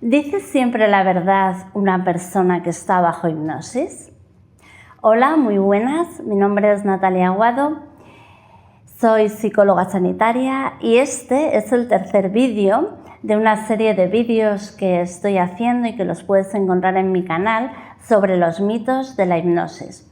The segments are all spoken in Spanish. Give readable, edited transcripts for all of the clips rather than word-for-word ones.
¿Dice siempre la verdad una persona que está bajo hipnosis? Hola, muy buenas. Mi nombre es Natalia Aguado. Soy psicóloga sanitaria y este es el tercer vídeo de una serie de vídeos que estoy haciendo y que los puedes encontrar en mi canal sobre los mitos de la hipnosis.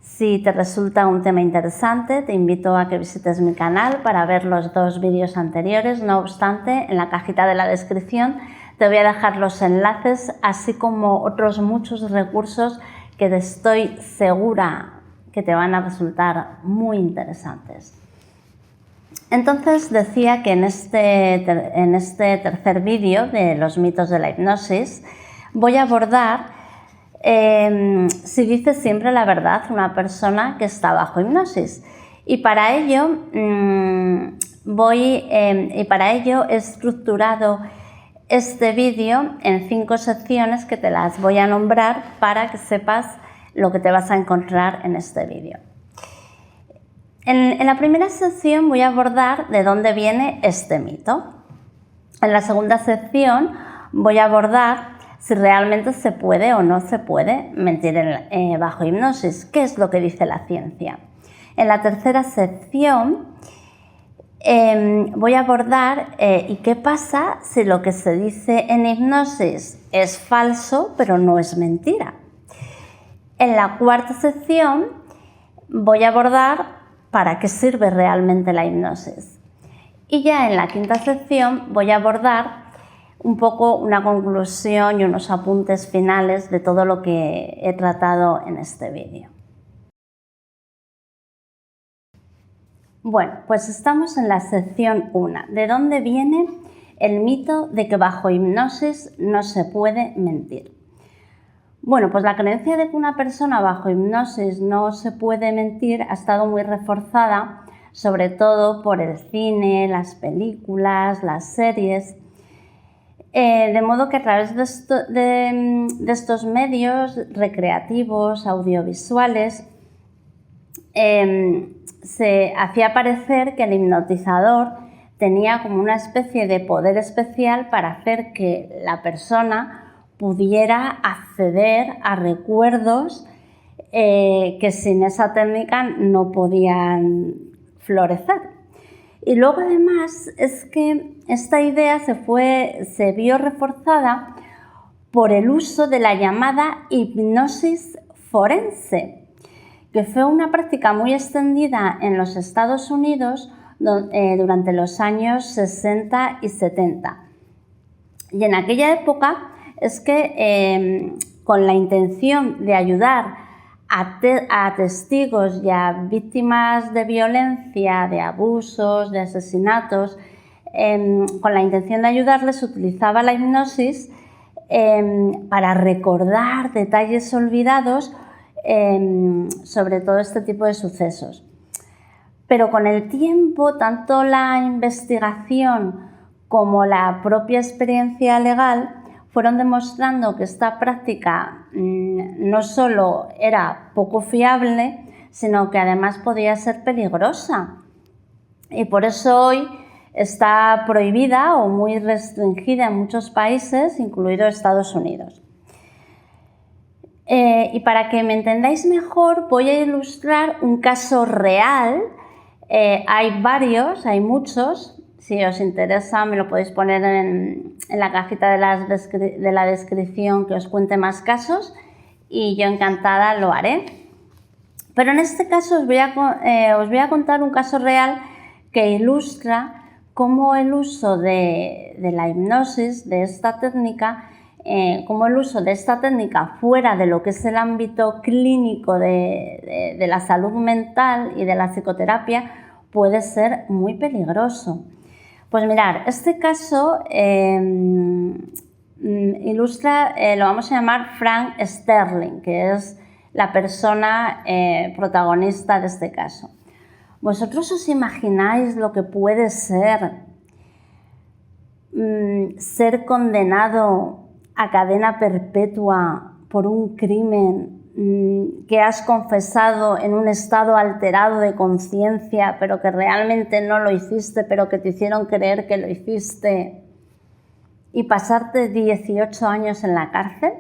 Si te resulta un tema interesante, te invito a que visites mi canal para ver los dos vídeos anteriores. No obstante, en la cajita de la descripción te voy a dejar los enlaces, así como otros muchos recursos que estoy segura que te van a resultar muy interesantes. Entonces decía que en este tercer vídeo de los mitos de la hipnosis voy a abordar si dice siempre la verdad una persona que está bajo hipnosis. Y para ello he estructurado este vídeo en 5 secciones que te las voy a nombrar para que sepas lo que te vas a encontrar en este vídeo. En la primera sección voy a abordar de dónde viene este mito. En la segunda sección voy a abordar si realmente se puede o no se puede mentir bajo hipnosis, qué es lo que dice la ciencia. En la tercera sección voy a abordar y qué pasa si lo que se dice en hipnosis es falso pero no es mentira. En la cuarta sección voy a abordar para qué sirve realmente la hipnosis. Y ya en la quinta sección voy a abordar un poco una conclusión y unos apuntes finales de todo lo que he tratado en este vídeo. Bueno, pues estamos en la sección 1. ¿De dónde viene el mito de que bajo hipnosis no se puede mentir? Bueno, pues la creencia de que una persona bajo hipnosis no se puede mentir ha estado muy reforzada, sobre todo por el cine, las películas, las series. De modo que a través de estos medios recreativos, audiovisuales, se hacía parecer que el hipnotizador tenía como una especie de poder especial para hacer que la persona pudiera acceder a recuerdos que sin esa técnica no podían florecer. Y luego además es que esta idea se vio reforzada por el uso de la llamada hipnosis forense, que fue una práctica muy extendida en los Estados Unidos durante los años 60 y 70. Y en aquella época es que con la intención de ayudar a testigos y a víctimas de violencia, de abusos, de asesinatos, con la intención de ayudarles utilizaba la hipnosis para recordar detalles olvidados sobre todo este tipo de sucesos. Pero con el tiempo, tanto la investigación como la propia experiencia legal fueron demostrando que esta práctica no solo era poco fiable, sino que además podía ser peligrosa. Y por eso hoy está prohibida o muy restringida en muchos países, incluido Estados Unidos. Y para que me entendáis mejor, voy a ilustrar un caso real. Hay varios, hay muchos. Si os interesa, me lo podéis poner en la cajita de la descripción que os cuente más casos y yo encantada lo haré. Pero en este caso os voy a contar un caso real que ilustra cómo el uso de la hipnosis, de esta técnica, como el uso de esta técnica fuera de lo que es el ámbito clínico de la salud mental y de la psicoterapia puede ser muy peligroso. Pues mirad, este caso ilustra, lo vamos a llamar Frank Sterling, que es la persona protagonista de este caso. ¿Vosotros os imagináis lo que puede ser ser condenado a cadena perpetua por un crimen que has confesado en un estado alterado de conciencia, pero que realmente no lo hiciste, pero que te hicieron creer que lo hiciste, y pasarte 18 años en la cárcel.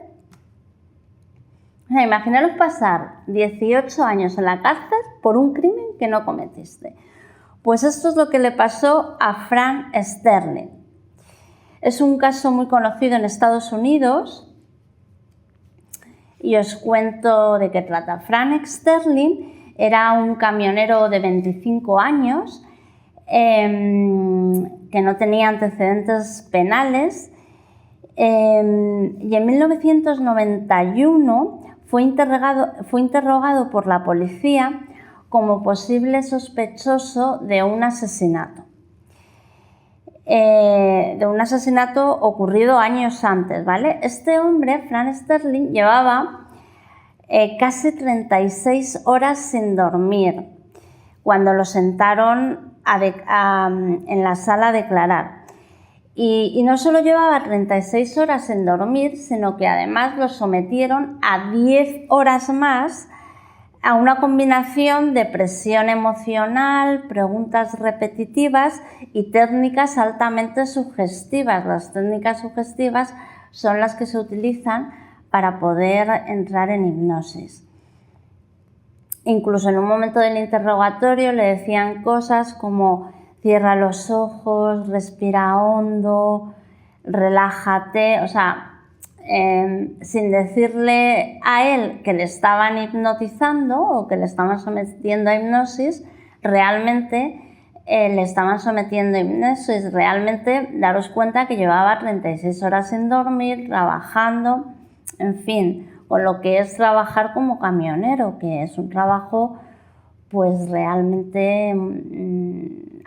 O sea, imaginaros pasar 18 años en la cárcel por un crimen que no cometiste. Pues esto es lo que le pasó a Frank Sterling. Es un caso muy conocido en Estados Unidos y os cuento de qué trata. Frank Sterling era un camionero de 25 años que no tenía antecedentes penales y en 1991 fue interrogado por la policía como posible sospechoso de un asesinato. Ocurrido años antes, ¿vale? Este hombre, Frank Sterling, llevaba casi 36 horas sin dormir cuando lo sentaron en la sala a declarar. Y no solo llevaba 36 horas sin dormir, sino que además lo sometieron a 10 horas más a una combinación de presión emocional, preguntas repetitivas y técnicas altamente sugestivas. Las técnicas sugestivas son las que se utilizan para poder entrar en hipnosis. Incluso en un momento del interrogatorio le decían cosas como cierra los ojos, respira hondo, relájate, o sea, sin decirle a él que le estaban hipnotizando o que le estaban sometiendo a hipnosis, realmente le estaban sometiendo a hipnosis. Realmente daros cuenta que llevaba 36 horas sin dormir, trabajando, en fin, con lo que es trabajar como camionero, que es un trabajo pues realmente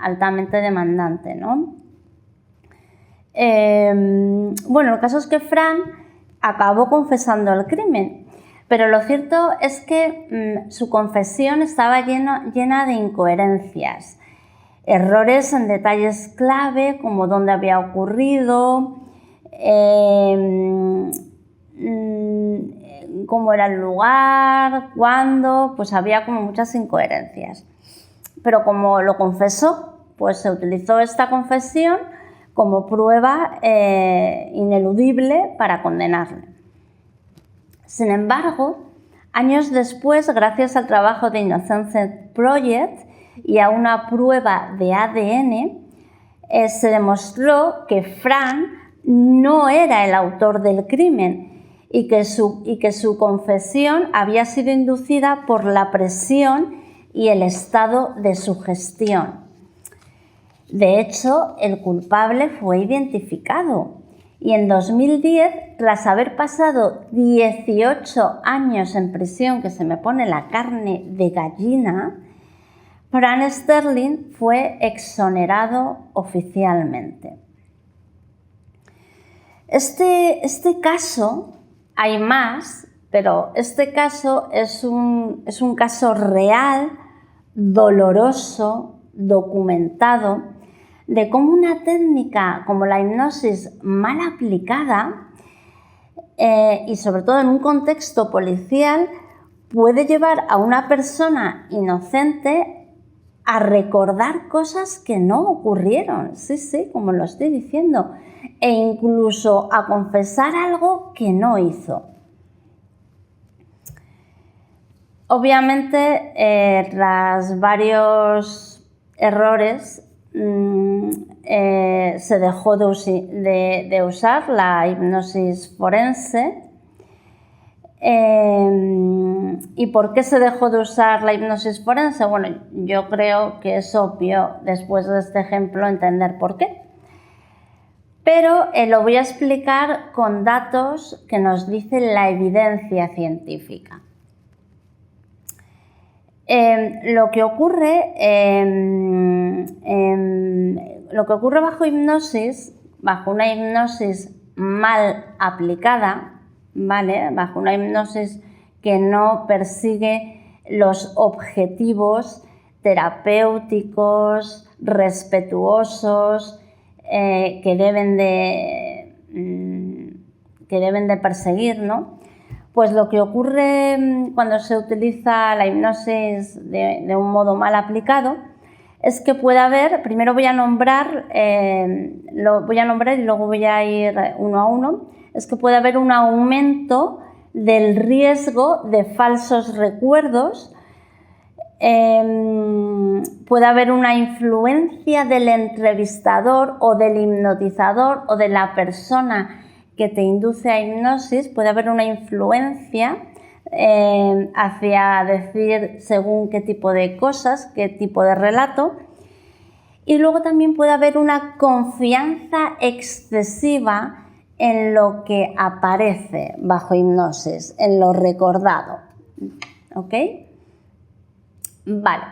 altamente demandante, ¿no? Bueno, el caso es que Frank acabó confesando el crimen, pero lo cierto es que su confesión estaba llena de incoherencias, errores en detalles clave como dónde había ocurrido, cómo era el lugar, cuándo, pues había como muchas incoherencias. Pero como lo confesó, pues se utilizó esta confesión como prueba ineludible para condenarle. Sin embargo, años después, gracias al trabajo de Innocence Project y a una prueba de ADN, se demostró que Frank no era el autor del crimen y que su confesión había sido inducida por la presión y el estado de sugestión. De hecho, el culpable fue identificado y en 2010, tras haber pasado 18 años en prisión, que se me pone la carne de gallina, Frank Sterling fue exonerado oficialmente. Este caso, hay más, pero este caso es un caso real, doloroso, documentado, de cómo una técnica como la hipnosis mal aplicada y sobre todo en un contexto policial puede llevar a una persona inocente a recordar cosas que no ocurrieron, sí, como lo estoy diciendo, e incluso a confesar algo que no hizo. Obviamente, tras varios errores, se dejó de usar la hipnosis forense. ¿Y por qué se dejó de usar la hipnosis forense? Bueno, yo creo que es obvio, después de este ejemplo, entender por qué. Pero lo voy a explicar con datos que nos dice la evidencia científica. Lo que ocurre bajo hipnosis, bajo una hipnosis mal aplicada, ¿vale? Bajo una hipnosis que no persigue los objetivos terapéuticos, respetuosos, que deben de perseguir, ¿no? Pues lo que ocurre cuando se utiliza la hipnosis de un modo mal aplicado es que puede haber, primero voy a nombrar, lo voy a nombrar y luego voy a ir uno a uno, es que puede haber un aumento del riesgo de falsos recuerdos, puede haber una influencia del entrevistador o del hipnotizador o de la persona que te induce a hipnosis, puede haber una influencia hacia decir según qué tipo de cosas, qué tipo de relato, y luego también puede haber una confianza excesiva en lo que aparece bajo hipnosis, en lo recordado. ¿Ok? Vale.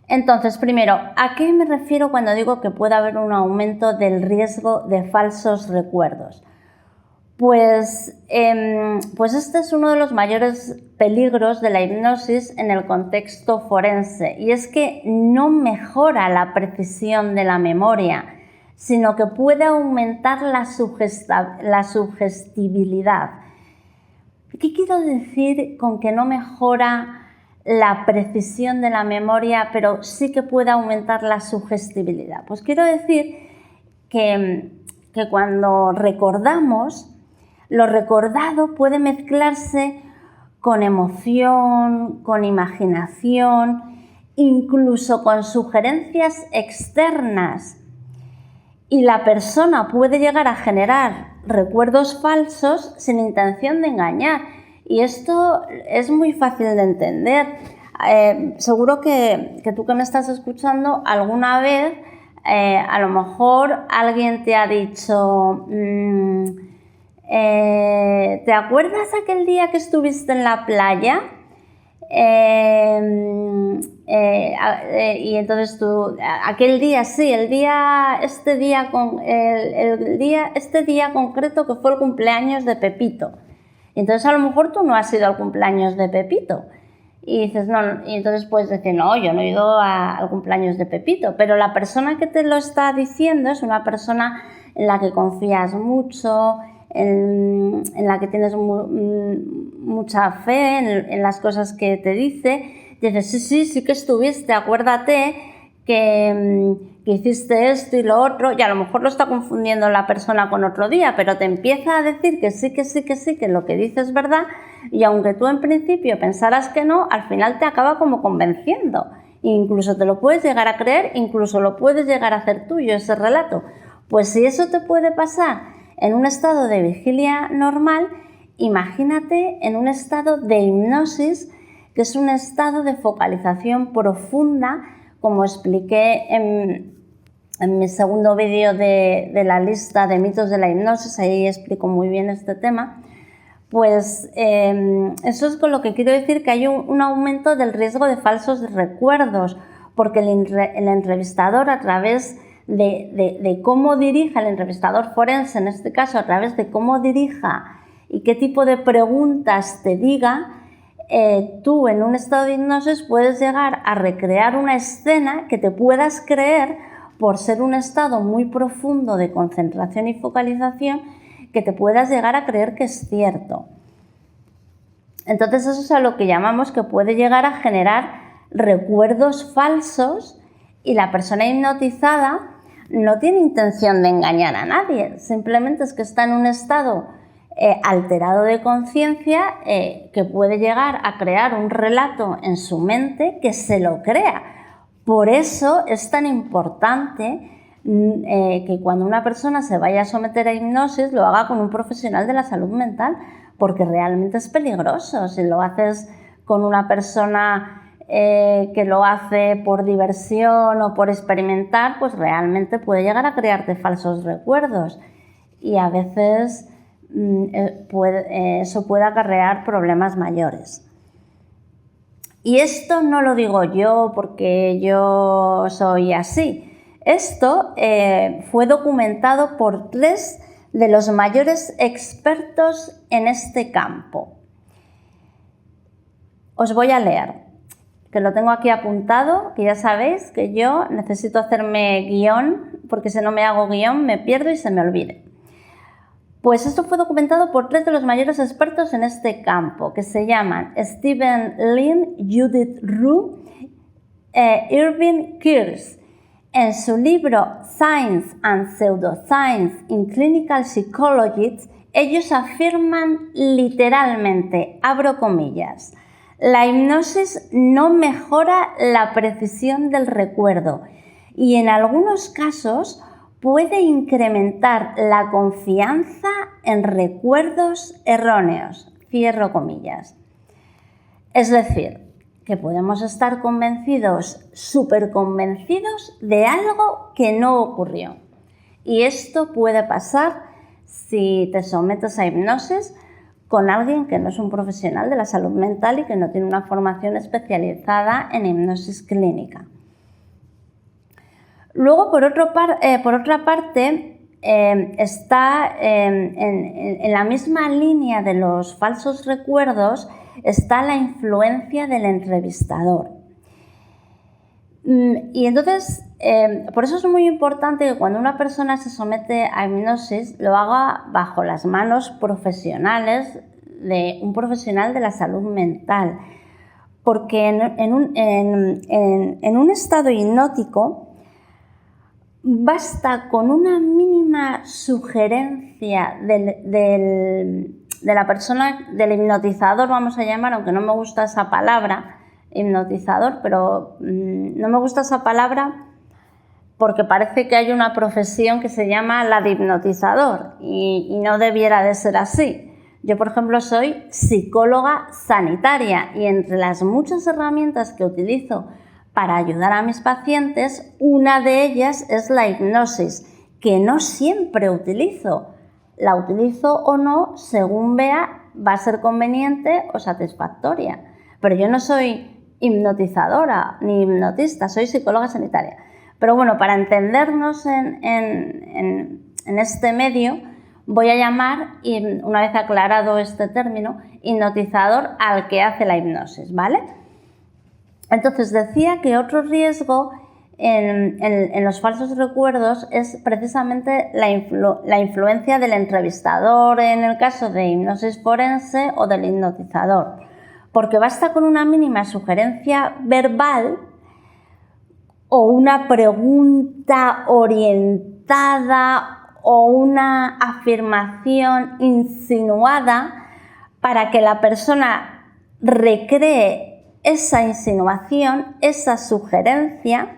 Entonces, primero, ¿a qué me refiero cuando digo que puede haber un aumento del riesgo de falsos recuerdos? Pues este es uno de los mayores peligros de la hipnosis en el contexto forense, y es que no mejora la precisión de la memoria, sino que puede aumentar la sugestibilidad. ¿Qué quiero decir con que no mejora la precisión de la memoria, pero sí que puede aumentar la sugestibilidad? Pues quiero decir que cuando recordamos, lo recordado puede mezclarse con emoción, con imaginación, incluso con sugerencias externas, y la persona puede llegar a generar recuerdos falsos sin intención de engañar. Y esto es muy fácil de entender. Seguro que tú que me estás escuchando alguna vez, a lo mejor alguien te ha dicho... ¿te acuerdas aquel día que estuviste en la playa? Y entonces tú, aquel día, sí, este día concreto que fue el cumpleaños de Pepito. Y entonces a lo mejor tú no has ido al cumpleaños de Pepito. Y dices, no, y entonces puedes decir, no, yo no he ido al cumpleaños de Pepito. Pero la persona que te lo está diciendo es una persona en la que confías mucho, en la que tienes mucha fe en las cosas que te dice. Dices, sí que estuviste, acuérdate que hiciste esto y lo otro, y a lo mejor lo está confundiendo la persona con otro día, pero te empieza a decir que sí, que lo que dice es verdad, y aunque tú en principio pensaras que no, al final te acaba como convenciendo. Incluso te lo puedes llegar a creer, incluso lo puedes llegar a hacer tuyo ese relato. Pues si eso te puede pasar en un estado de vigilia normal, imagínate en un estado de hipnosis, que es un estado de focalización profunda, como expliqué en mi segundo vídeo de la lista de mitos de la hipnosis. Ahí explico muy bien este tema. Pues eso es con lo que quiero decir que hay un aumento del riesgo de falsos recuerdos, porque el entrevistador, a través de cómo dirija, el entrevistador forense en este caso, a través de cómo dirija y qué tipo de preguntas te diga, tú en un estado de hipnosis puedes llegar a recrear una escena que te puedas creer por ser un estado muy profundo de concentración y focalización, que te puedas llegar a creer que es cierto. Entonces eso es a lo que llamamos que puede llegar a generar recuerdos falsos, y la persona hipnotizada no tiene intención de engañar a nadie, simplemente es que está en un estado alterado de conciencia, que puede llegar a crear un relato en su mente que se lo crea. Por eso es tan importante que cuando una persona se vaya a someter a hipnosis lo haga con un profesional de la salud mental, porque realmente es peligroso. Si lo haces con una persona que lo hace por diversión o por experimentar, pues realmente puede llegar a crearte falsos recuerdos, y a veces eso puede acarrear problemas mayores. Y esto no lo digo yo porque yo soy así. Esto fue documentado por 3 de los mayores expertos en este campo. Os voy a leer, que lo tengo aquí apuntado, que ya sabéis que yo necesito hacerme guión, porque si no me hago guión me pierdo y se me olvide. Pues esto fue documentado por 3 de los mayores expertos en este campo, que se llaman Steven Lin, Judith Rue Irving Kirsch, en su libro Science and Pseudoscience in Clinical Psychology, ellos afirman literalmente, abro comillas, la hipnosis no mejora la precisión del recuerdo y en algunos casos puede incrementar la confianza en recuerdos erróneos, cierro comillas. Es decir, que podemos estar convencidos, súper convencidos de algo que no ocurrió. Y esto puede pasar si te sometes a hipnosis con alguien que no es un profesional de la salud mental y que no tiene una formación especializada en hipnosis clínica. Luego, por otra parte, está en la misma línea de los falsos recuerdos, está la influencia del entrevistador. Y entonces, por eso es muy importante que cuando una persona se somete a hipnosis lo haga bajo las manos profesionales de un profesional de la salud mental. Porque en un estado hipnótico basta con una mínima sugerencia de la persona, del hipnotizador, vamos a llamar, aunque no me gusta esa palabra, hipnotizador, pero no me gusta esa palabra porque parece que hay una profesión que se llama la de hipnotizador y no debiera de ser así. Yo, por ejemplo, soy psicóloga sanitaria y entre las muchas herramientas que utilizo para ayudar a mis pacientes, una de ellas es la hipnosis, que no siempre utilizo. La utilizo o no, según vea, va a ser conveniente o satisfactoria. Pero yo no soy hipnotizadora ni hipnotista, soy psicóloga sanitaria. Pero bueno, para entendernos en este medio, voy a llamar, una vez aclarado este término, hipnotizador al que hace la hipnosis, ¿vale? Entonces decía que otro riesgo en los falsos recuerdos es precisamente la influencia del entrevistador en el caso de hipnosis forense o del hipnotizador, porque basta con una mínima sugerencia verbal o una pregunta orientada o una afirmación insinuada para que la persona recree esa insinuación, esa sugerencia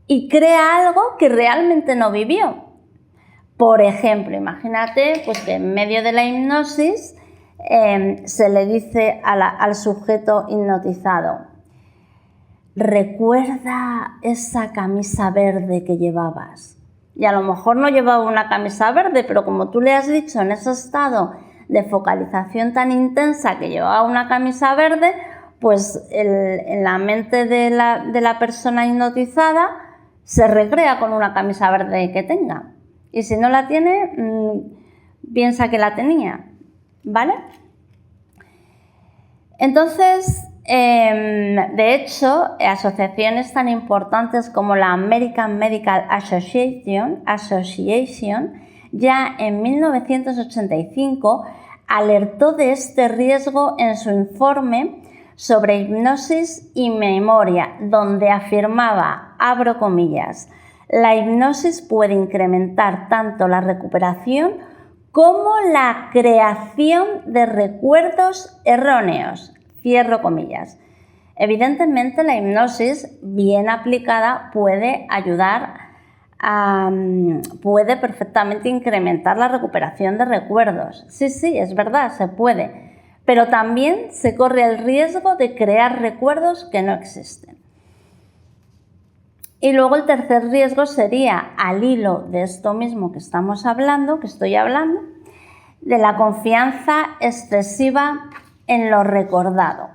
y crea algo que realmente no vivió. Por ejemplo, imagínate pues, que en medio de la hipnosis se le dice al sujeto hipnotizado: recuerda esa camisa verde que llevabas. Y a lo mejor no llevaba una camisa verde, pero como tú le has dicho en ese estado de focalización tan intensa que llevaba una camisa verde, pues en la mente de la persona hipnotizada se recrea con una camisa verde que tenga. Y si no la tiene, piensa que la tenía, ¿vale? Entonces, de hecho, asociaciones tan importantes como la American Medical Association ya en 1985 alertó de este riesgo en su informe sobre hipnosis y memoria, donde afirmaba, abro comillas, la hipnosis puede incrementar tanto la recuperación como la creación de recuerdos erróneos, cierro comillas. Evidentemente, la hipnosis bien aplicada puede ayudar puede perfectamente incrementar la recuperación de recuerdos. Sí, es verdad, se puede. Pero también se corre el riesgo de crear recuerdos que no existen. Y luego el tercer riesgo sería, al hilo de esto mismo que estamos hablando, que estoy hablando, de la confianza excesiva en lo recordado.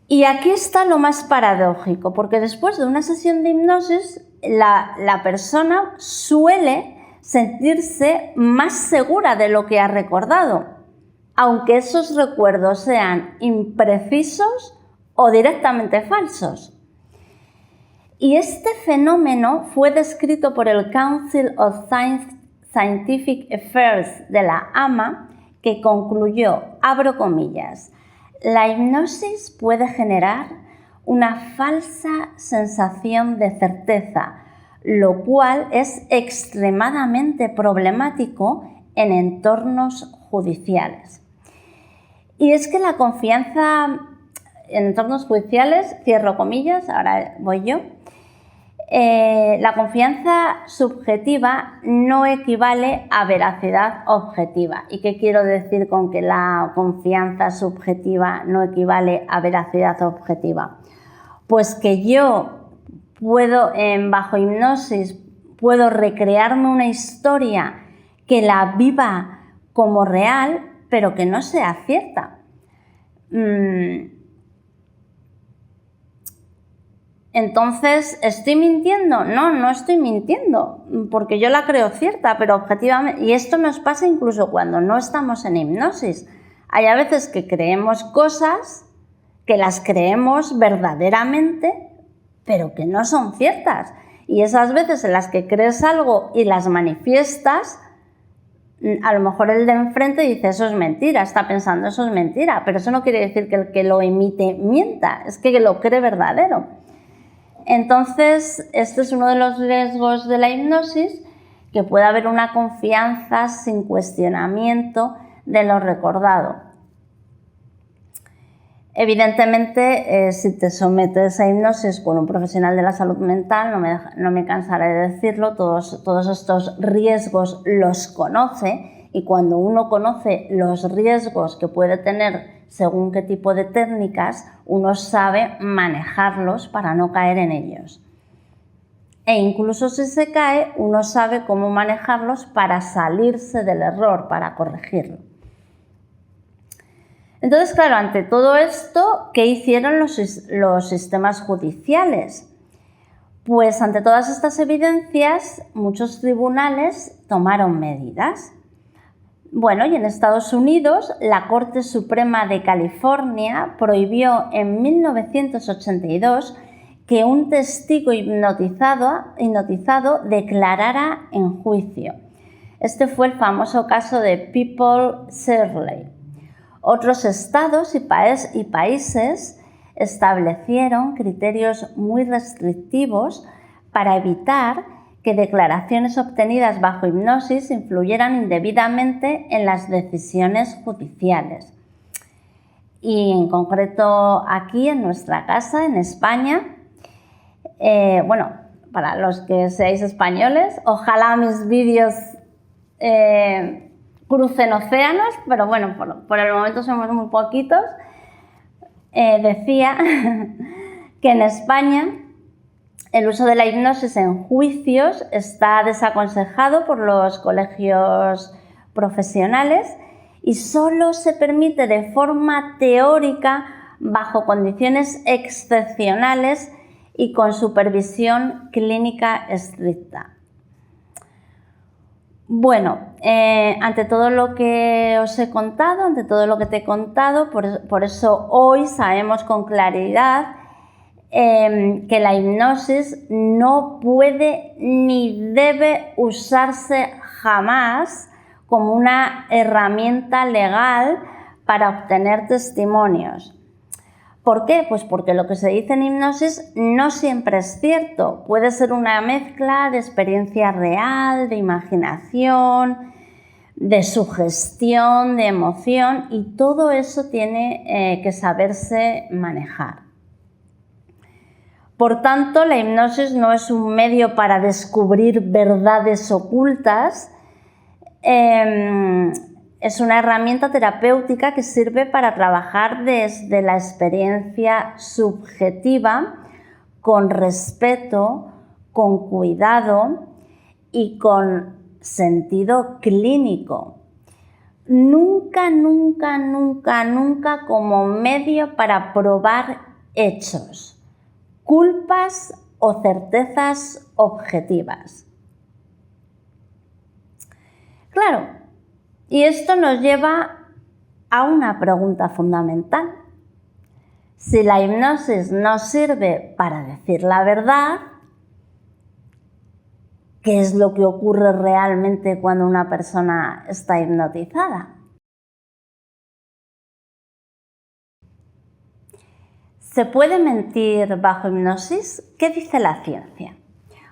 Y aquí está lo más paradójico, porque después de una sesión de hipnosis, la persona suele sentirse más segura de lo que ha recordado, aunque esos recuerdos sean imprecisos o directamente falsos. Y este fenómeno fue descrito por el Council of Scientific Affairs de la AMA, que concluyó, abro comillas, La hipnosis puede generar una falsa sensación de certeza, lo cual es extremadamente problemático en entornos judiciales. Y es que la confianza en entornos judiciales, cierro comillas, ahora voy yo, la confianza subjetiva no equivale a veracidad objetiva. ¿Y qué quiero decir con que la confianza subjetiva no equivale a veracidad objetiva? Pues que yo puedo, bajo hipnosis, puedo recrearme una historia que la viva como real, pero que no sea cierta. Entonces, ¿estoy mintiendo? No, no estoy mintiendo, porque yo la creo cierta, pero objetivamente, y esto nos pasa incluso cuando no estamos en hipnosis. Hay a veces que creemos cosas que las creemos verdaderamente, pero que no son ciertas. Y esas veces en las que crees algo y las manifiestas, a lo mejor el de enfrente dice eso es mentira, está pensando eso es mentira, pero eso no quiere decir que el que lo emite mienta, es que lo cree verdadero. Entonces, este es uno de los riesgos de la hipnosis, que puede haber una confianza sin cuestionamiento de lo recordado. Evidentemente, si te sometes a hipnosis con un profesional de la salud mental, no me cansaré de decirlo, todos estos riesgos los conoce, y cuando uno conoce los riesgos que puede tener según qué tipo de técnicas, uno sabe manejarlos para no caer en ellos. E incluso si se cae, uno sabe cómo manejarlos para salirse del error, para corregirlo. Entonces, claro, ante todo esto, ¿qué hicieron los sistemas judiciales? Pues ante todas estas evidencias, muchos tribunales tomaron medidas. Bueno, y en Estados Unidos, la Corte Suprema de California prohibió en 1982 que un testigo hipnotizado declarara en juicio. Este fue el famoso caso de People Shirley. Otros estados y países establecieron criterios muy restrictivos para evitar que declaraciones obtenidas bajo hipnosis influyeran indebidamente en las decisiones judiciales. Y en concreto aquí en nuestra casa, en España, para los que seáis españoles, ojalá mis vídeos crucen océanos, pero bueno, por el momento somos muy poquitos. Decía que en España el uso de la hipnosis en juicios está desaconsejado por los colegios profesionales y solo se permite de forma teórica bajo condiciones excepcionales y con supervisión clínica estricta. Bueno, ante todo lo que os he contado, ante todo lo que te he contado, por eso hoy sabemos con claridad que la hipnosis no puede ni debe usarse jamás como una herramienta legal para obtener testimonios. ¿Por qué? Pues porque lo que se dice en hipnosis no siempre es cierto. Puede ser una mezcla de experiencia real, de imaginación, de sugestión, de emoción, y todo eso tiene que saberse manejar. Por tanto, la hipnosis no es un medio para descubrir verdades ocultas, es una herramienta terapéutica que sirve para trabajar desde la experiencia subjetiva, con respeto, con cuidado y con sentido clínico. Nunca, nunca, nunca, nunca como medio para probar hechos, culpas o certezas objetivas. Claro, y esto nos lleva a una pregunta fundamental. Si la hipnosis no sirve para decir la verdad, ¿qué es lo que ocurre realmente cuando una persona está hipnotizada? ¿Se puede mentir bajo hipnosis? ¿Qué dice la ciencia?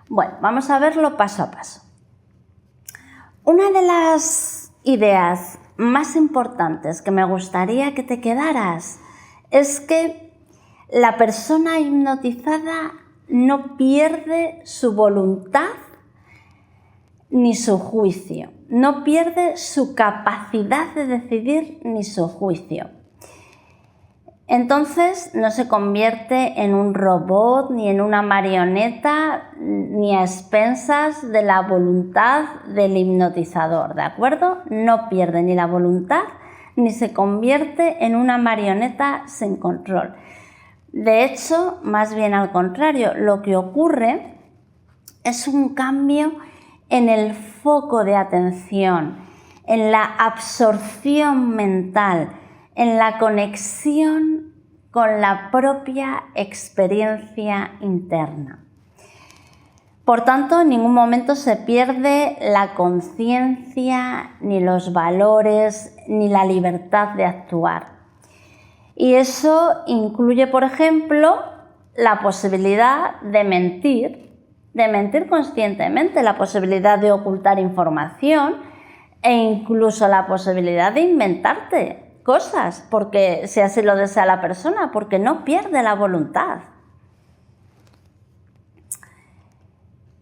Bueno, vamos a verlo paso a paso. Una de las ideas más importantes que me gustaría que te quedaras es que la persona hipnotizada no pierde su voluntad ni su juicio, no pierde su capacidad de decidir ni su juicio. Entonces no se convierte en un robot ni en una marioneta ni a expensas de la voluntad del hipnotizador, ¿de acuerdo? No pierde ni la voluntad ni se convierte en una marioneta sin control. De hecho, más bien al contrario, lo que ocurre es un cambio en el foco de atención, en la absorción mental, en la conexión con la propia experiencia interna. Por tanto, en ningún momento se pierde la conciencia, ni los valores, ni la libertad de actuar. Y eso incluye, por ejemplo, la posibilidad de mentir conscientemente, la posibilidad de ocultar información e incluso la posibilidad de inventarte cosas, porque si así lo desea la persona, porque no pierde la voluntad.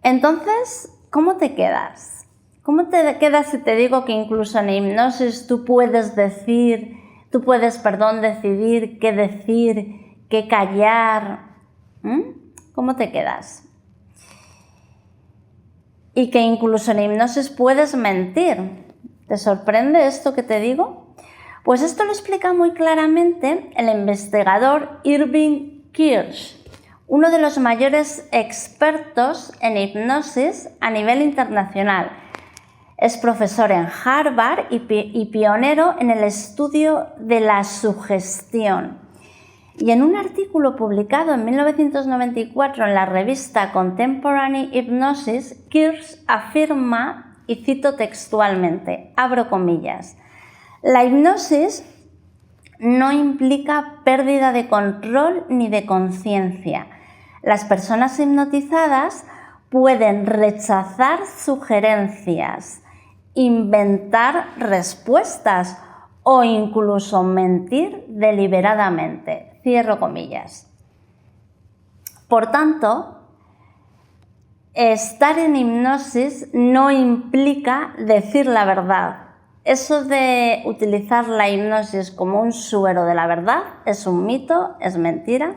Entonces, ¿cómo te quedas? ¿Cómo te quedas si te digo que incluso en hipnosis tú puedes decidir qué callar? ¿Cómo te quedas? Y que incluso en hipnosis puedes mentir. ¿Te sorprende esto que te digo? Pues esto lo explica muy claramente el investigador Irving Kirsch, uno de los mayores expertos en hipnosis a nivel internacional. Es profesor en Harvard y pionero en el estudio de la sugestión. Y en un artículo publicado en 1994 en la revista Contemporary Hypnosis, Kirsch afirma, y cito textualmente, abro comillas, la hipnosis no implica pérdida de control ni de conciencia. Las personas hipnotizadas pueden rechazar sugerencias, inventar respuestas o incluso mentir deliberadamente. Cierro comillas. Por tanto, estar en hipnosis no implica decir la verdad. Eso de utilizar la hipnosis como un suero de la verdad es un mito, es mentira.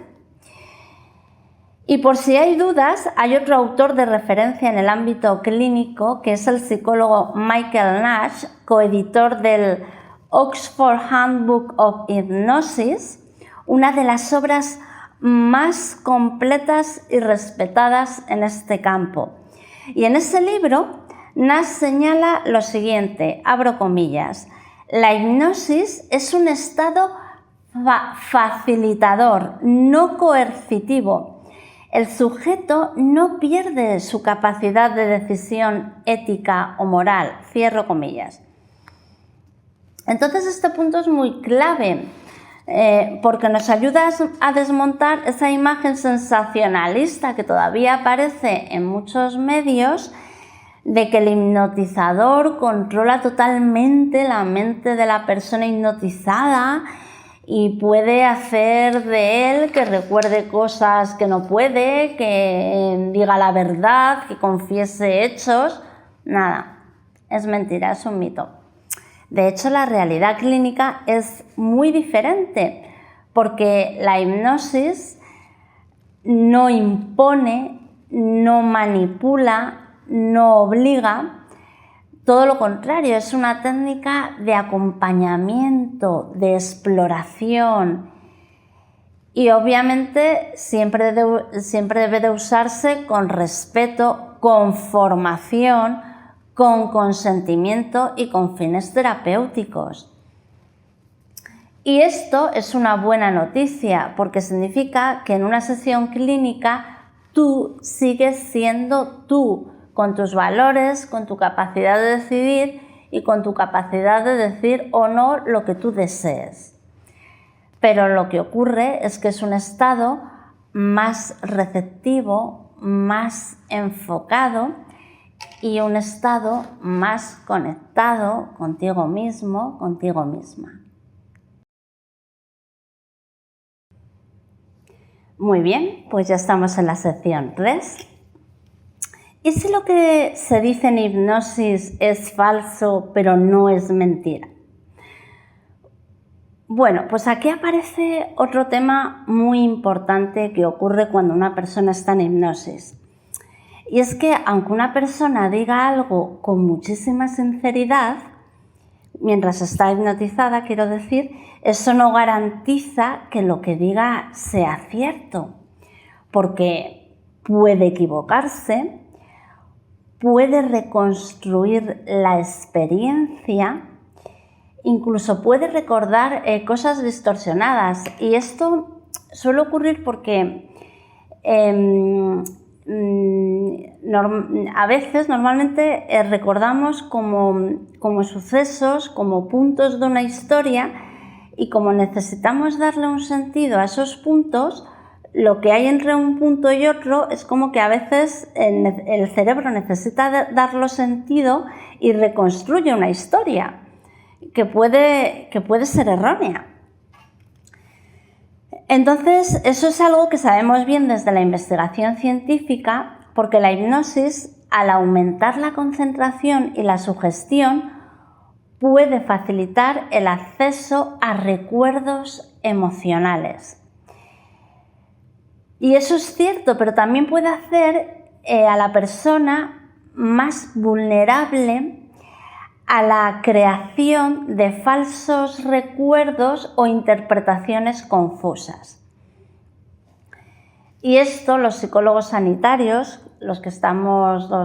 Y por si hay dudas, hay otro autor de referencia en el ámbito clínico, que es el psicólogo Michael Nash, coeditor del Oxford Handbook of Hypnosis, una de las obras más completas y respetadas en este campo. Y en ese libro, Nash señala lo siguiente, abro comillas, la hipnosis es un estado facilitador, no coercitivo. El sujeto no pierde su capacidad de decisión ética o moral, cierro comillas. Entonces este punto es muy clave porque nos ayuda a desmontar esa imagen sensacionalista que todavía aparece en muchos medios de que el hipnotizador controla totalmente la mente de la persona hipnotizada y puede hacer de él que recuerde cosas que no puede, que diga la verdad, que confiese hechos. Nada, es mentira, es un mito. De hecho, la realidad clínica es muy diferente porque la hipnosis no impone, no manipula, no obliga, todo lo contrario, es una técnica de acompañamiento, de exploración y obviamente siempre debe de usarse con respeto, con formación, con consentimiento y con fines terapéuticos. Y esto es una buena noticia porque significa que en una sesión clínica tú sigues siendo tú, con tus valores, con tu capacidad de decidir y con tu capacidad de decir o no lo que tú desees. pero lo que ocurre es que es un estado más receptivo, más enfocado y un estado más conectado contigo mismo, contigo misma. Muy bien, pues ya estamos en la sección 3. ¿Y si lo que se dice en hipnosis es falso, pero no es mentira? Bueno, pues aquí aparece otro tema muy importante que ocurre cuando una persona está en hipnosis. Y es que aunque una persona diga algo con muchísima sinceridad, mientras está hipnotizada, quiero decir, eso no garantiza que lo que diga sea cierto, porque puede equivocarse, puede reconstruir la experiencia, incluso puede recordar cosas distorsionadas. Y esto suele ocurrir porque a veces, normalmente, recordamos como sucesos, como puntos de una historia, y como necesitamos darle un sentido a esos puntos, lo que hay entre un punto y otro es como que a veces el cerebro necesita darle sentido y reconstruye una historia que puede ser errónea. Entonces, eso es algo que sabemos bien desde la investigación científica, porque la hipnosis, al aumentar la concentración y la sugestión, puede facilitar el acceso a recuerdos emocionales. Y eso es cierto, pero también puede hacer a la persona más vulnerable a la creación de falsos recuerdos o interpretaciones confusas. Y esto los psicólogos sanitarios, los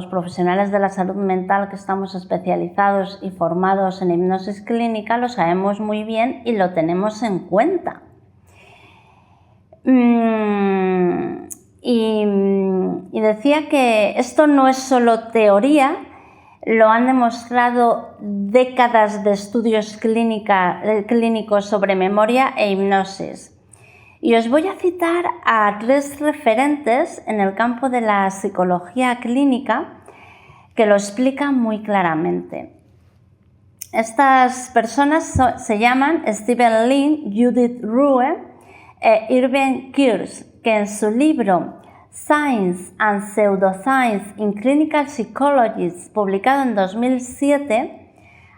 profesionales de la salud mental que estamos especializados y formados en hipnosis clínica, lo sabemos muy bien y lo tenemos en cuenta. Y decía que esto no es solo teoría, lo han demostrado décadas de estudios clínicos sobre memoria e hipnosis. Y os voy a citar a 3 referentes en el campo de la psicología clínica que lo explican muy claramente. Estas personas se llaman Stephen Lin, Judith Rue e Irving Kirsch, que en su libro Science and Pseudoscience in Clinical Psychology, publicado en 2007,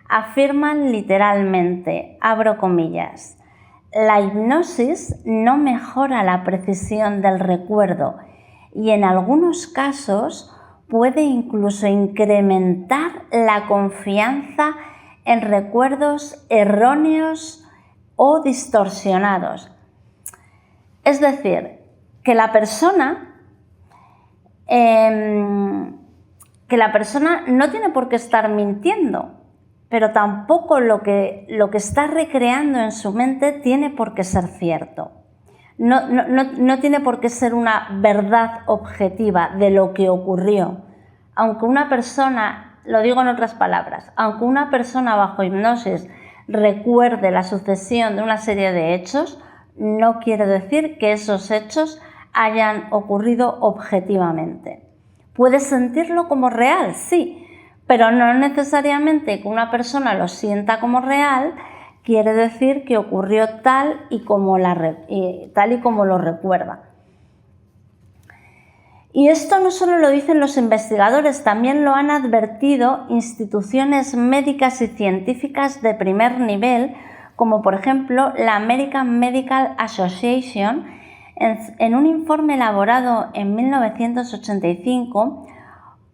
afirman literalmente, abro comillas, la hipnosis no mejora la precisión del recuerdo y en algunos casos puede incluso incrementar la confianza en recuerdos erróneos o distorsionados. Es decir, que la persona no tiene por qué estar mintiendo, pero tampoco lo que está recreando en su mente tiene por qué ser cierto. No tiene por qué ser una verdad objetiva de lo que ocurrió. Aunque una persona, lo digo en otras palabras, aunque una persona bajo hipnosis recuerde la sucesión de una serie de hechos, no quiere decir que esos hechos hayan ocurrido objetivamente. Puedes sentirlo como real, sí, pero no necesariamente que una persona lo sienta como real quiere decir que ocurrió tal y como lo recuerda. Y esto no solo lo dicen los investigadores, también lo han advertido instituciones médicas y científicas de primer nivel, como por ejemplo la American Medical Association, en un informe elaborado en 1985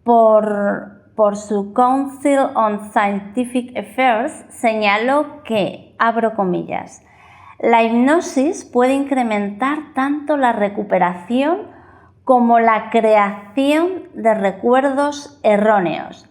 por su Council on Scientific Affairs, señaló que, abro comillas, la hipnosis puede incrementar tanto la recuperación como la creación de recuerdos erróneos.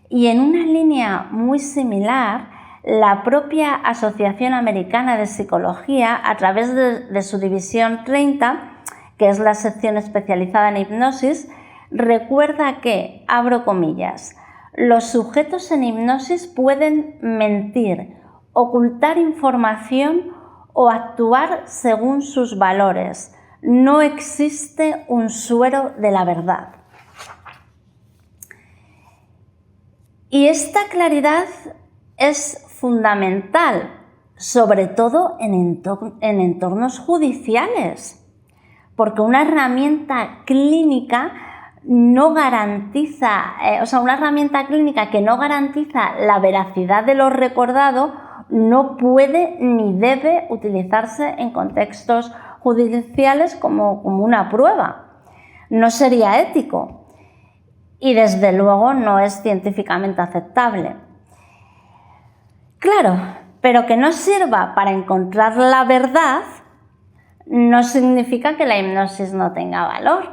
Y en una línea muy similar, la propia Asociación Americana de Psicología, a través de su división 30, que es la sección especializada en hipnosis, recuerda que, abro comillas, los sujetos en hipnosis pueden mentir, ocultar información o actuar según sus valores. No existe un suero de la verdad. Y esta claridad es fundamental, sobre todo en entornos judiciales, porque una herramienta clínica no garantiza, una herramienta clínica que no garantiza la veracidad de lo recordado no puede ni debe utilizarse en contextos judiciales como una prueba. No sería ético y desde luego no es científicamente aceptable. Claro, pero que no sirva para encontrar la verdad no significa que la hipnosis no tenga valor.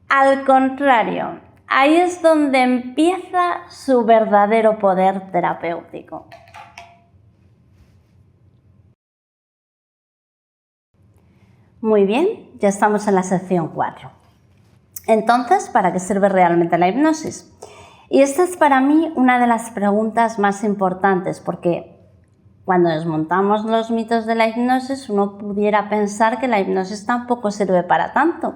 Al contrario, ahí es donde empieza su verdadero poder terapéutico. Muy bien, ya estamos en la sección 4. Entonces, ¿para qué sirve realmente la hipnosis? Y esta es para mí una de las preguntas más importantes, porque cuando desmontamos los mitos de la hipnosis, uno pudiera pensar que la hipnosis tampoco sirve para tanto.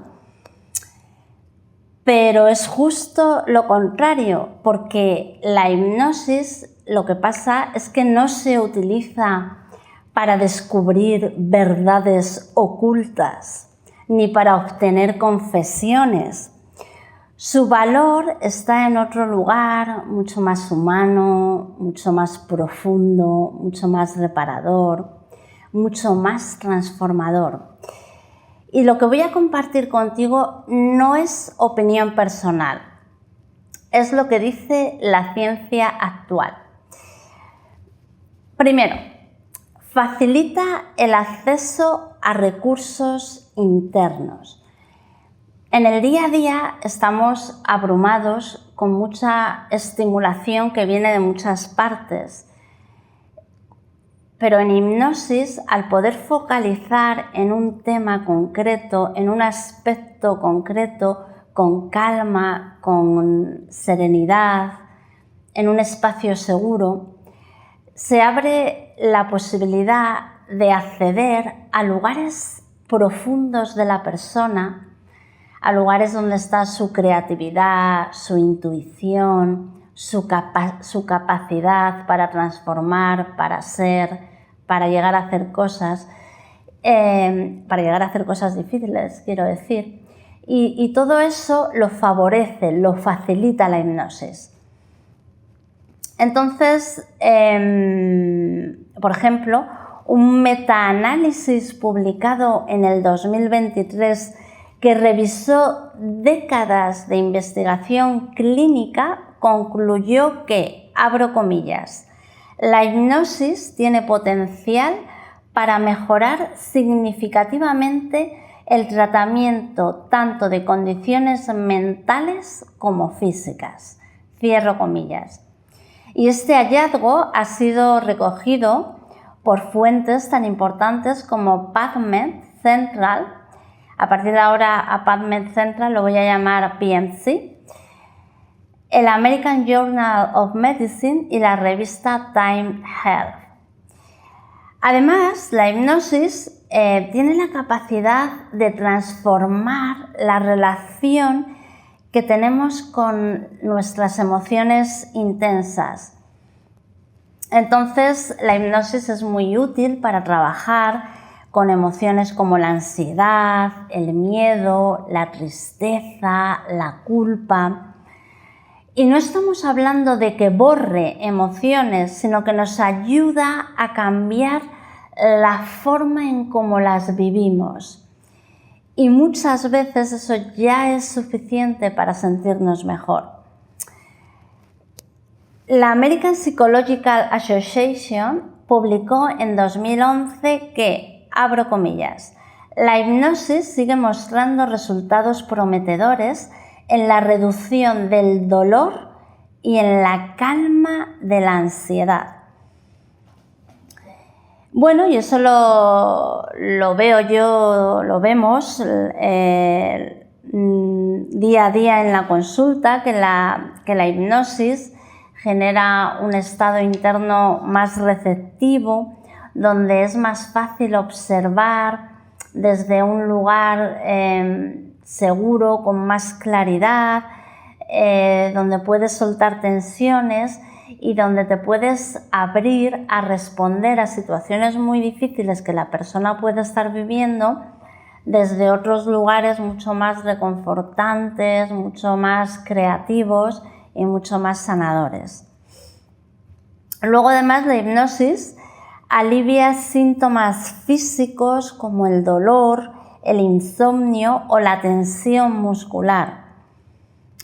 Pero es justo lo contrario, porque la hipnosis lo que pasa es que no se utiliza para descubrir verdades ocultas, ni para obtener confesiones. Su valor está en otro lugar, mucho más humano, mucho más profundo, mucho más reparador, mucho más transformador. Y lo que voy a compartir contigo no es opinión personal, es lo que dice la ciencia actual. Primero, facilita el acceso a recursos internos. En el día a día estamos abrumados con mucha estimulación que viene de muchas partes. Pero en hipnosis, al poder focalizar en un tema concreto, en un aspecto concreto, con calma, con serenidad, en un espacio seguro, se abre la posibilidad de acceder a lugares profundos de la persona, a lugares donde está su creatividad, su intuición, su capacidad para transformar, para ser, para llegar a hacer cosas, difíciles, quiero decir. Y todo eso lo favorece, lo facilita la hipnosis. Entonces, por ejemplo, un metaanálisis publicado en el 2023 que revisó décadas de investigación clínica concluyó que, abro comillas, la hipnosis tiene potencial para mejorar significativamente el tratamiento tanto de condiciones mentales como físicas, cierro comillas. Y este hallazgo ha sido recogido por fuentes tan importantes como PubMed Central. A partir de ahora a PubMed Central lo voy a llamar PMC, el American Journal of Medicine y la revista Time Health. Además, la hipnosis tiene la capacidad de transformar la relación que tenemos con nuestras emociones intensas. Entonces, la hipnosis es muy útil para trabajar con emociones como la ansiedad, el miedo, la tristeza, la culpa. Y no estamos hablando de que borre emociones, sino que nos ayuda a cambiar la forma en cómo las vivimos. Y muchas veces eso ya es suficiente para sentirnos mejor. La American Psychological Association publicó en 2011 que, abro comillas, la hipnosis sigue mostrando resultados prometedores en la reducción del dolor y en la calma de la ansiedad. Bueno, y eso lo veo yo, lo vemos día a día en la consulta, que la hipnosis genera un estado interno más receptivo, donde es más fácil observar desde un lugar seguro, con más claridad, donde puedes soltar tensiones y donde te puedes abrir a responder a situaciones muy difíciles que la persona puede estar viviendo desde otros lugares mucho más reconfortantes, mucho más creativos y mucho más sanadores. Luego, además, la hipnosis alivia síntomas físicos como el dolor, el insomnio o la tensión muscular.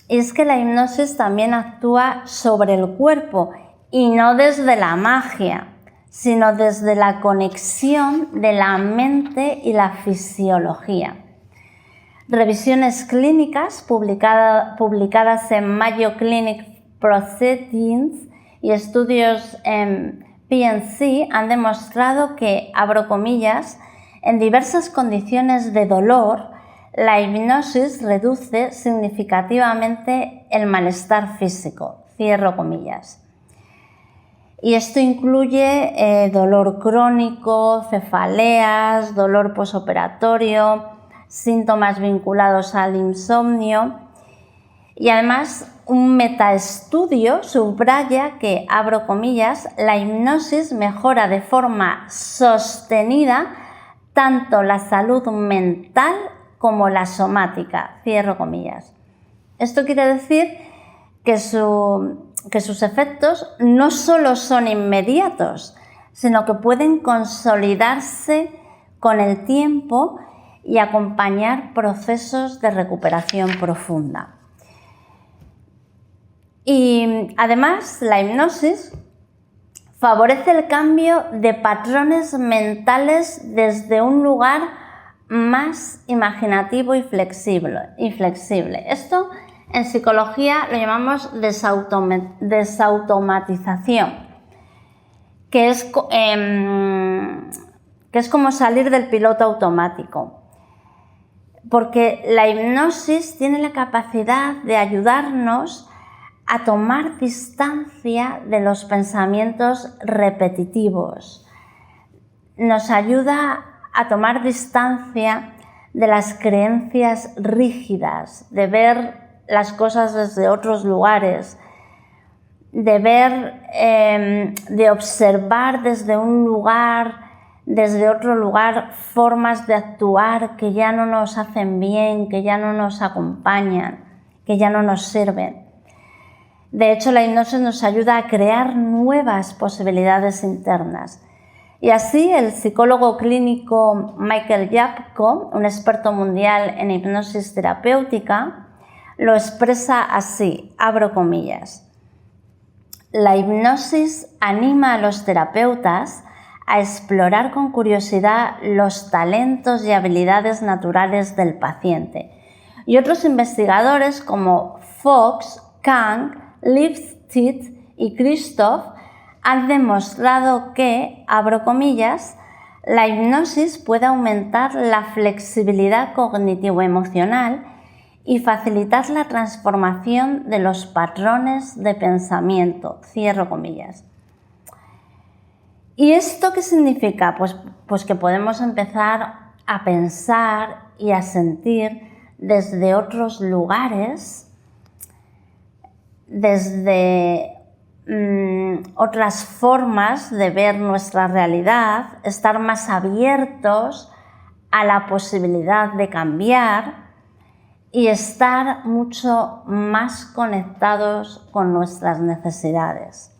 Y es que la hipnosis también actúa sobre el cuerpo y no desde la magia, sino desde la conexión de la mente y la fisiología. Revisiones clínicas publicadas en Mayo Clinic Proceedings y estudios en PNC han demostrado que, abro comillas, en diversas condiciones de dolor, la hipnosis reduce significativamente el malestar físico, cierro comillas. Y esto incluye dolor crónico, cefaleas, dolor posoperatorio, síntomas vinculados al insomnio. Y además, un metaestudio subraya que, abro comillas, la hipnosis mejora de forma sostenida tanto la salud mental como la somática, cierro comillas. Esto quiere decir que sus efectos no solo son inmediatos, sino que pueden consolidarse con el tiempo y acompañar procesos de recuperación profunda. Y además, la hipnosis favorece el cambio de patrones mentales desde un lugar más imaginativo y flexible. Esto en psicología lo llamamos desautomatización, que es como salir del piloto automático. Porque la hipnosis tiene la capacidad de ayudarnos a tomar distancia de los pensamientos repetitivos. Nos ayuda a tomar distancia de las creencias rígidas, de ver las cosas desde otros lugares, de observar desde otro lugar formas de actuar que ya no nos hacen bien, que ya no nos acompañan, que ya no nos sirven. De hecho, la hipnosis nos ayuda a crear nuevas posibilidades internas. Y así, el psicólogo clínico Michael Yapko, un experto mundial en hipnosis terapéutica, lo expresa así, abro comillas: la hipnosis anima a los terapeutas a explorar con curiosidad los talentos y habilidades naturales del paciente. Y otros investigadores como Fox, Kang, Lipstick y Christoph han demostrado que, abro comillas, la hipnosis puede aumentar la flexibilidad cognitivo-emocional y facilitar la transformación de los patrones de pensamiento, cierro comillas. ¿Y esto qué significa? Pues que podemos empezar a pensar y a sentir desde otros lugares, desde otras formas de ver nuestra realidad, estar más abiertos a la posibilidad de cambiar y estar mucho más conectados con nuestras necesidades.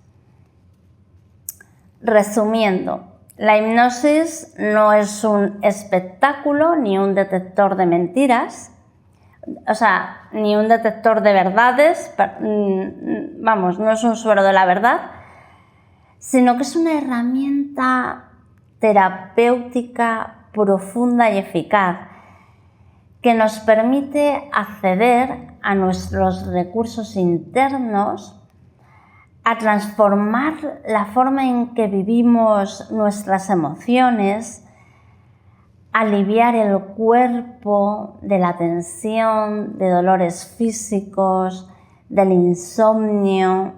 Resumiendo, la hipnosis no es un espectáculo ni un detector de mentiras, ni un detector de verdades, no es un suero de la verdad, sino que es una herramienta terapéutica profunda y eficaz que nos permite acceder a nuestros recursos internos, a transformar la forma en que vivimos nuestras emociones, aliviar el cuerpo de la tensión, de dolores físicos, del insomnio,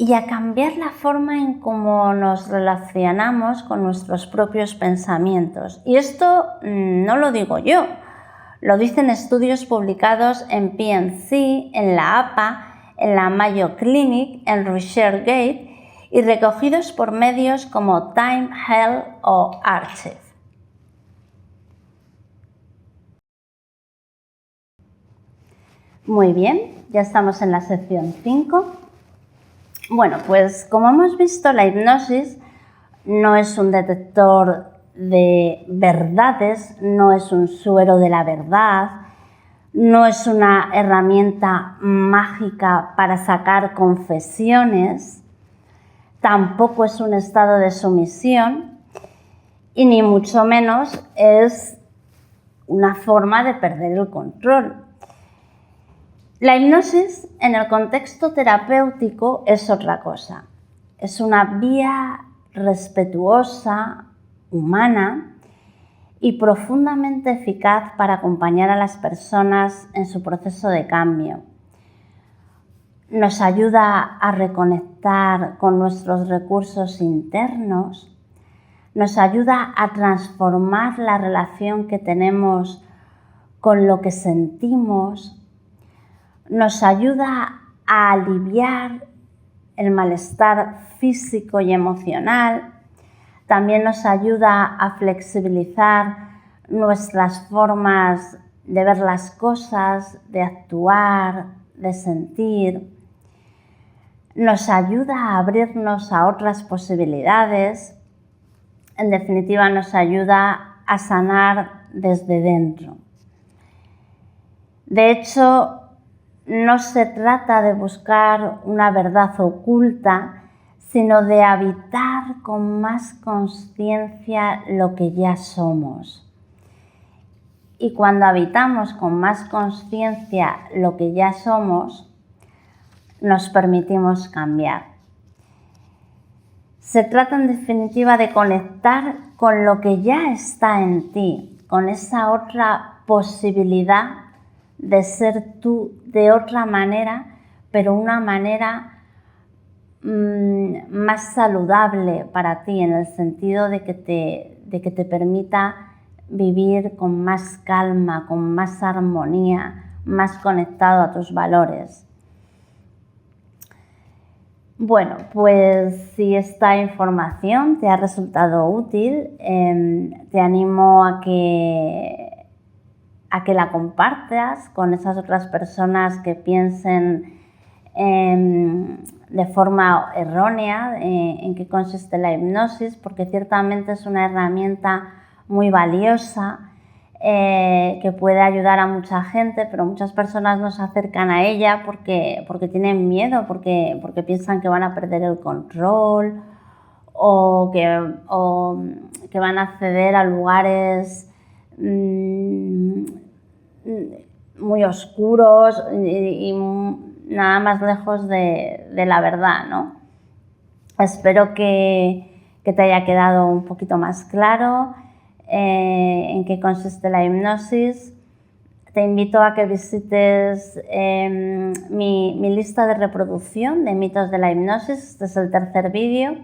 y a cambiar la forma en cómo nos relacionamos con nuestros propios pensamientos. Y esto no lo digo yo, lo dicen estudios publicados en PNC, en la APA, en la Mayo Clinic, en ResearchGate y recogidos por medios como Time, Health o Archive. Muy bien, ya estamos en la sección 5. Bueno, pues como hemos visto, la hipnosis no es un detector de verdades, no es un suero de la verdad, no es una herramienta mágica para sacar confesiones, tampoco es un estado de sumisión y ni mucho menos es una forma de perder el control. La hipnosis en el contexto terapéutico es otra cosa. Es una vía respetuosa, humana y profundamente eficaz para acompañar a las personas en su proceso de cambio. Nos ayuda a reconectar con nuestros recursos internos, nos ayuda a transformar la relación que tenemos con lo que sentimos, nos ayuda a aliviar el malestar físico y emocional, también nos ayuda a flexibilizar nuestras formas de ver las cosas, de actuar, de sentir, nos ayuda a abrirnos a otras posibilidades, en definitiva nos ayuda a sanar desde dentro. De hecho, no se trata de buscar una verdad oculta, sino de habitar con más consciencia lo que ya somos. Y cuando habitamos con más consciencia lo que ya somos, nos permitimos cambiar. Se trata en definitiva de conectar con lo que ya está en ti, con esa otra posibilidad de ser tú de otra manera, pero una manera más saludable para ti, en el sentido de que te permita vivir con más calma, con más armonía, más conectado a tus valores. Bueno, pues si esta información te ha resultado útil, te animo a que la compartas con esas otras personas que piensen de forma errónea en qué consiste la hipnosis, porque ciertamente es una herramienta muy valiosa que puede ayudar a mucha gente, pero muchas personas no se acercan a ella porque tienen miedo, porque piensan que van a perder el control o que van a acceder a lugares muy oscuros y nada más lejos de la verdad, ¿no? Espero que te haya quedado un poquito más claro en qué consiste la hipnosis. Te invito a que visites mi lista de reproducción de mitos de la hipnosis. Este es el tercer vídeo.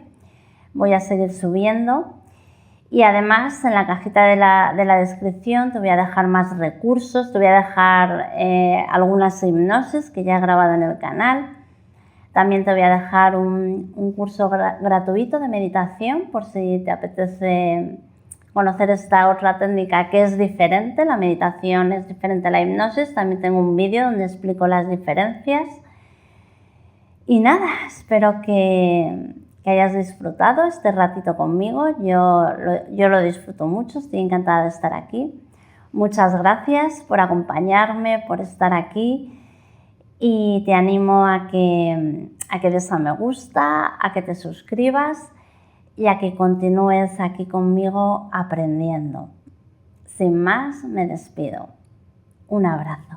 Voy a seguir subiendo. Y además en la cajita de la descripción te voy a dejar más recursos, te voy a dejar algunas hipnosis que ya he grabado en el canal. También te voy a dejar un curso gratuito de meditación por si te apetece conocer esta otra técnica que es diferente. La meditación es diferente a la hipnosis. También tengo un vídeo donde explico las diferencias. Y nada, espero que hayas disfrutado este ratito conmigo. Yo lo disfruto mucho, estoy encantada de estar aquí. Muchas gracias por acompañarme, por estar aquí y te animo a que des a me gusta, a que te suscribas y a que continúes aquí conmigo aprendiendo. Sin más, me despido. Un abrazo.